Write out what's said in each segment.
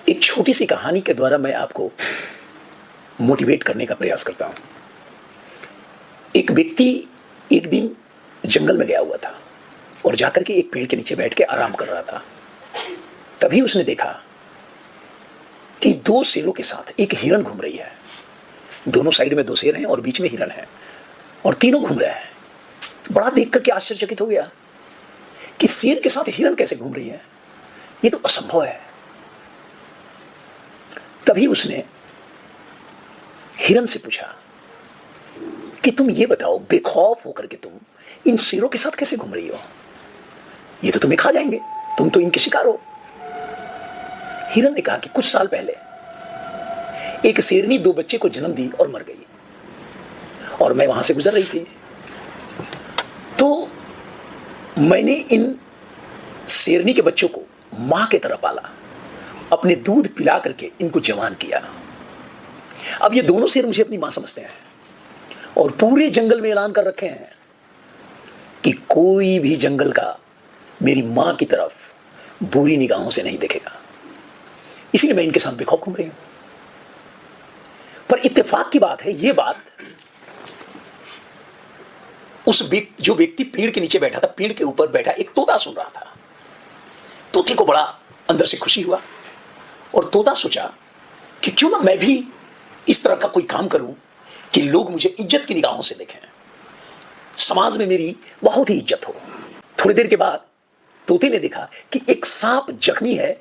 एक छोटी सी कहानी के द्वारा मैं आपको मोटिवेट करने का प्रयास करता हूं। एक व्यक्ति एक दिन जंगल में गया हुआ था और जाकर के एक पेड़ के नीचे बैठ के आराम कर रहा था। तभी उसने देखा कि दो शेरों के साथ एक हिरन घूम रही है। दोनों साइड में दो शेर हैं और बीच में हिरन है और तीनों घूम रहे हैं। बड़ा देख करके आश्चर्यचकित हो गया कि शेर के साथ हिरन कैसे घूम रही है, ये तो असंभव है। तभी उसने हिरन से पूछा कि तुम ये बताओ, बेखौफ होकर के तुम इन शेरों के साथ कैसे घूम रही हो? ये तो तुम्हें खा जाएंगे, तुम तो इनके शिकार हो। हिरन ने कहा कि कुछ साल पहले एक शेरनी दो बच्चे को जन्म दी और मर गई और मैं वहां से गुजर रही थी, तो मैंने इन शेरनी के बच्चों को मां की तरह पाला, अपने दूध पिला करके इनको जवान किया। अब ये दोनों शेर मुझे अपनी मां समझते हैं और पूरे जंगल में ऐलान कर रखे हैं कि कोई भी जंगल का मेरी मां की तरफ बुरी निगाहों से नहीं देखेगा। इसीलिए मैं इनके साथ बेखौफ घूम रही हूं। पर इत्तेफाक की बात है, ये बात जो व्यक्ति पेड़ के नीचे बैठा था, पेड़ के ऊपर बैठा एक तोता सुन रहा था। तोते को बड़ा अंदर से खुशी हुआ और तोता सोचा कि क्यों ना मैं भी इस तरह का कोई काम करूं कि लोग मुझे इज्जत की निगाहों से देखें, समाज में मेरी बहुत ही इज्जत हो। थोड़ी देर के बाद तोते ने देखा कि एक सांप जख्मी है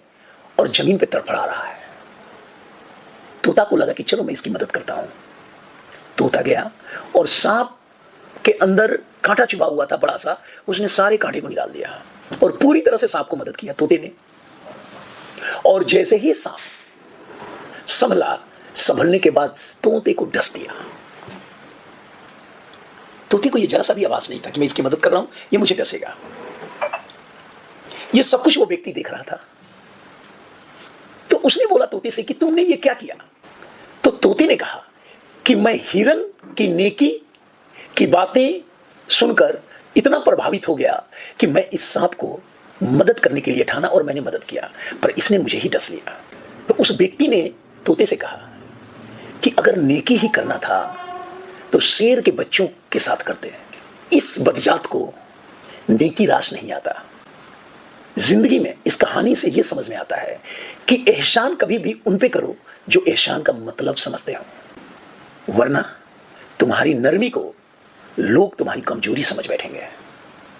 और जमीन पे तड़फड़ा रहा है। तोता को लगा कि चलो मैं इसकी मदद करता हूं। तोता गया और सांप के अंदर कांटा चुभा हुआ था बड़ा सा, उसने सारे कांटे को निकाल दिया और पूरी तरह से सांप को मदद किया तोते ने। और जैसे ही सांप संभलने के बाद तोते को डस दिया। तोते को यह जरा सा भी आवाज नहीं था कि मैं इसकी मदद कर रहा हूं, ये मुझे डसेगा। ये सब कुछ वो व्यक्ति देख रहा था। तो उसने बोला तोते से कि तुमने ये क्या किया? तो तोते ने कहा कि मैं हिरन की नेकी की बातें सुनकर इतना प्रभावित हो गया कि मैं इस सांप को मदद करने के लिए ठाना और मैंने मदद किया, पर इसने मुझे ही डस लिया। तो उस व्यक्ति ने तोते से कहा कि अगर नेकी ही करना था तो शेर के बच्चों के साथ करते हैं। इस बदजात को नेकी रास नहीं आता। जिंदगी में इस कहानी से यह समझ में आता है कि एहसान कभी भी उन पे करो जो एहसान का मतलब समझते हो, वरना तुम्हारी नरमी को लोग तुम्हारी कमजोरी समझ बैठेंगे।